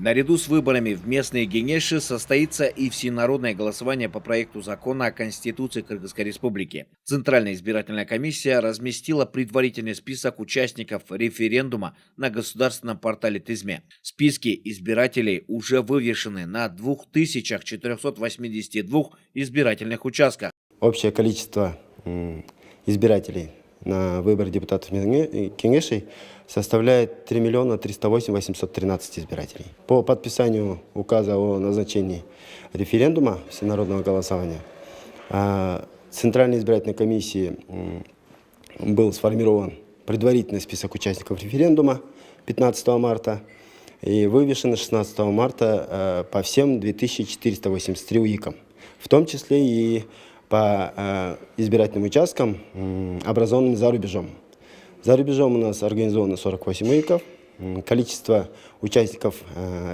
Наряду с выборами в местные генеши состоится и всенародное голосование по проекту закона о Конституции Кыргызской Республики. Центральная избирательная комиссия разместила предварительный список участников референдума на государственном портале Тизме. Списки избирателей уже вывешены на 2482 избирательных участках. Общее количество избирателей на выборы депутатов кеңешей составляет 3 308 813 избирателей. По подписанию указа о назначении референдума всенародного голосования Центральной избирательной комиссии был сформирован предварительный список участников референдума 15 марта и вывешен 16 марта по всем 2483 УИКам, в том числе и по избирательным участкам, образованным за рубежом. За рубежом у нас организовано 48 УИКов. Количество участников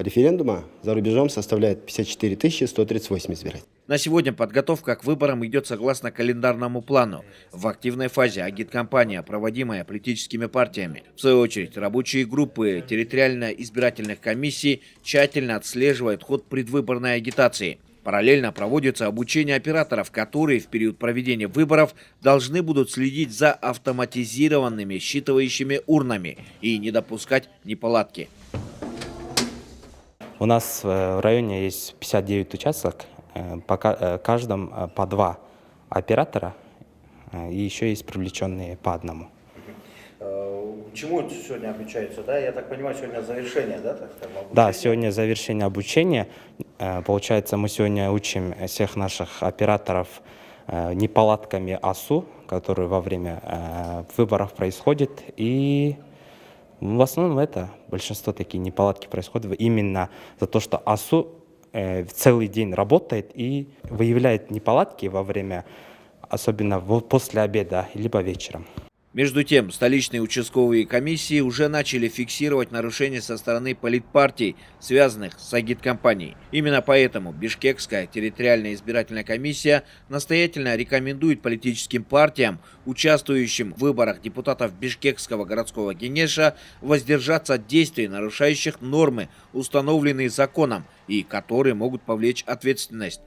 референдума за рубежом составляет 54 138 избирателей. На сегодня подготовка к выборам идет согласно календарному плану. В активной фазе агиткампания, проводимая политическими партиями. В свою очередь, рабочие группы территориально-избирательных комиссий тщательно отслеживают ход предвыборной агитации. Параллельно проводится обучение операторов, которые в период проведения выборов должны будут следить за автоматизированными считывающими урнами и не допускать неполадки. У нас в районе есть 59 участков, по каждом по 2 оператора, и еще есть привлеченные по 1. Чему это сегодня отмечается? Да? Я так понимаю, сегодня завершение, да? Да, сегодня завершение обучения. Получается, мы сегодня учим всех наших операторов неполадками АСУ, которые во время выборов происходят. И в основном это большинство такие неполадки происходят именно за то, что АСУ целый день работает и выявляет неполадки во время, особенно после обеда, либо вечером. Между тем, столичные участковые комиссии уже начали фиксировать нарушения со стороны политпартий, связанных с агиткампанией. Именно поэтому Бишкекская территориальная избирательная комиссия настоятельно рекомендует политическим партиям, участвующим в выборах депутатов Бишкекского городского кеңеша, воздержаться от действий, нарушающих нормы, установленные законом, и которые могут повлечь ответственность.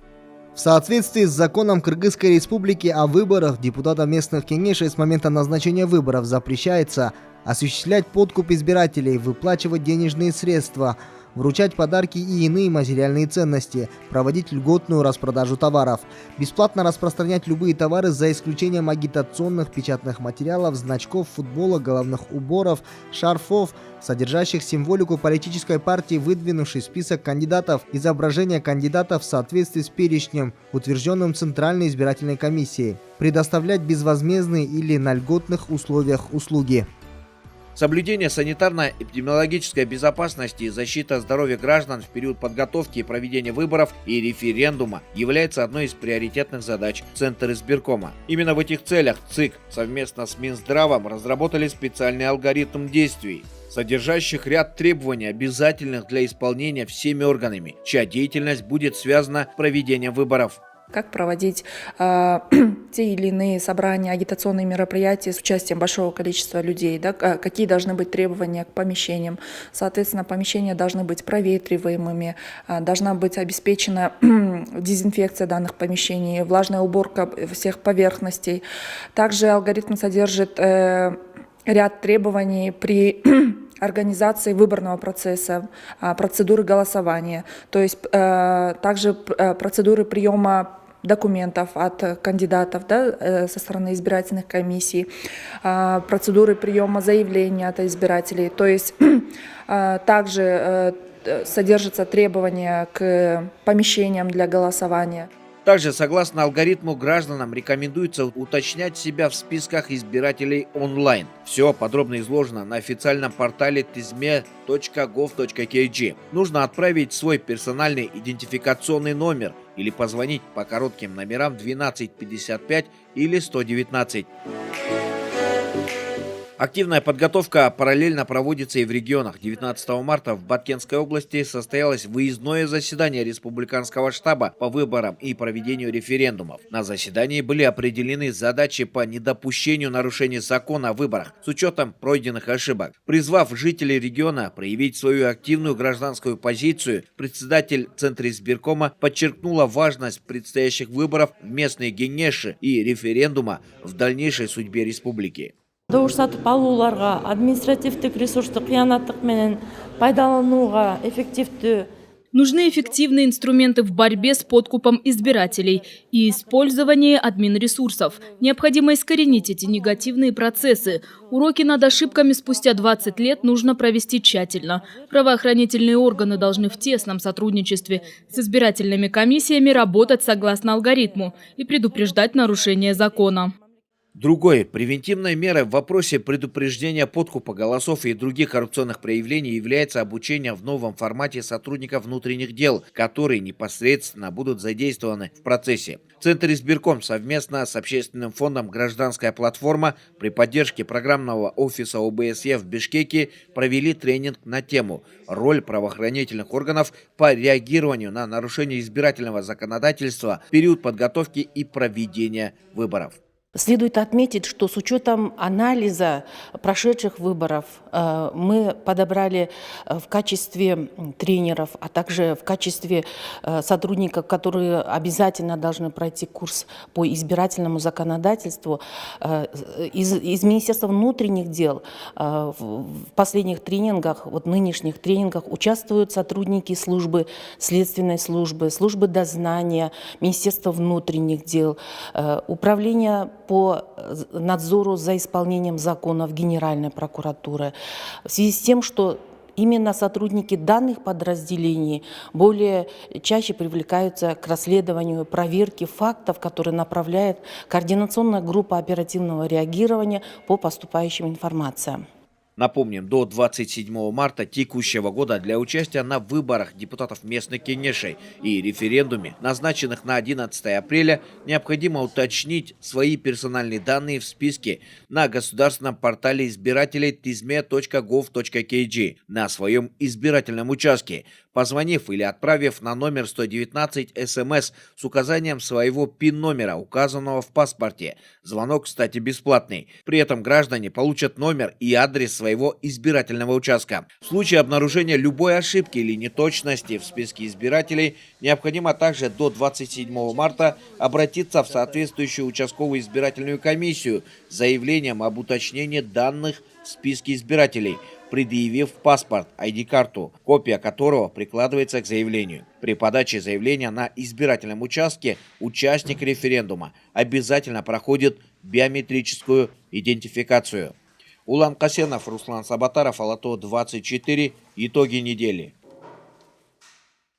В соответствии с законом Кыргызской Республики о выборах депутатов местных кеңешей с момента назначения выборов запрещается осуществлять подкуп избирателей, выплачивать денежные средства, вручать подарки и иные материальные ценности, проводить льготную распродажу товаров, бесплатно распространять любые товары за исключением агитационных печатных материалов, значков, футбола, головных уборов, шарфов, содержащих символику политической партии, выдвинувшей список кандидатов, изображение кандидатов в соответствии с перечнем, утвержденным Центральной избирательной комиссией, предоставлять безвозмездные или на льготных условиях услуги. Соблюдение санитарно-эпидемиологической безопасности и защита здоровья граждан в период подготовки и проведения выборов и референдума является одной из приоритетных задач Центра избиркома. Именно в этих целях ЦИК совместно с Минздравом разработали специальный алгоритм действий, содержащих ряд требований, обязательных для исполнения всеми органами, чья деятельность будет связана с проведением выборов. Как проводить те или иные собрания, агитационные мероприятия с участием большого количества людей, да, какие должны быть требования к помещениям. Соответственно, помещения должны быть проветриваемыми, должна быть обеспечена дезинфекция данных помещений, влажная уборка всех поверхностей. Также алгоритм содержит ряд требований при организации выборного процесса, процедуры голосования, то есть также процедуры приема документов от кандидатов, да, со стороны избирательных комиссий, процедуры приема заявлений от избирателей. То есть также содержатся требования к помещениям для голосования. Также, согласно алгоритму, гражданам рекомендуется уточнять себя в списках избирателей онлайн. Все подробно изложено на официальном портале tizme.gov.kg. Нужно отправить свой персональный идентификационный номер или позвонить по коротким номерам 1255 или 119. Активная подготовка параллельно проводится и в регионах. 19 марта в Баткенской области состоялось выездное заседание республиканского штаба по выборам и проведению референдумов. На заседании были определены задачи по недопущению нарушений закона о выборах с учетом пройденных ошибок. Призвав жителей региона проявить свою активную гражданскую позицию, председатель Центра избиркома подчеркнула важность предстоящих выборов в местные кеңеши и референдума в дальнейшей судьбе республики. Дауыс сатып алууларга административдик ресурсту кыянаттык менен пайдаланууга эффективдүү. Нужны эффективные инструменты в борьбе с подкупом избирателей и использование админресурсов. Необходимо искоренить эти негативные процессы. Уроки над ошибками спустя 20 лет нужно провести тщательно. Правоохранительные органы должны в тесном сотрудничестве с избирательными комиссиями работать согласно алгоритму и предупреждать нарушения закона. Другой превентивной мерой в вопросе предупреждения подкупа голосов и других коррупционных проявлений является обучение в новом формате сотрудников внутренних дел, которые непосредственно будут задействованы в процессе. Центр избирком совместно с общественным фондом «Гражданская платформа» при поддержке программного офиса ОБСЕ в Бишкеке провели тренинг на тему «Роль правоохранительных органов по реагированию на нарушение избирательного законодательства в период подготовки и проведения выборов». Следует отметить, что с учетом анализа прошедших выборов мы подобрали в качестве тренеров, а также в качестве сотрудников, которые обязательно должны пройти курс по избирательному законодательству, из Министерства внутренних дел в последних тренингах, вот нынешних тренингах участвуют сотрудники службы, следственной службы, службы дознания, Министерства внутренних дел, управления по надзору за исполнением законов Генеральной прокуратуры. В связи с тем, что именно сотрудники данных подразделений более чаще привлекаются к расследованию, проверке фактов, которые направляет координационная группа оперативного реагирования по поступающим информациям. Напомним, до 27 марта текущего года для участия на выборах депутатов местных кеңешей и референдуме, назначенных на 11 апреля, необходимо уточнить свои персональные данные в списке на государственном портале избирателей tizme.gov.kg на своем избирательном участке, позвонив или отправив на номер 119 СМС с указанием своего ПИН-номера, указанного в паспорте. Звонок, кстати, бесплатный. При этом граждане получат номер и адрес своего избирательного участка. В случае обнаружения любой ошибки или неточности в списке избирателей необходимо также до 27 марта обратиться в соответствующую участковую избирательную комиссию с заявлением об уточнении данных в списке избирателей, предъявив паспорт, ID-карту, копия которого прикладывается к заявлению. При подаче заявления на избирательном участке участник референдума обязательно проходит биометрическую идентификацию. Улан Касенов, Руслан Сабатаров, Алато 24. Итоги недели.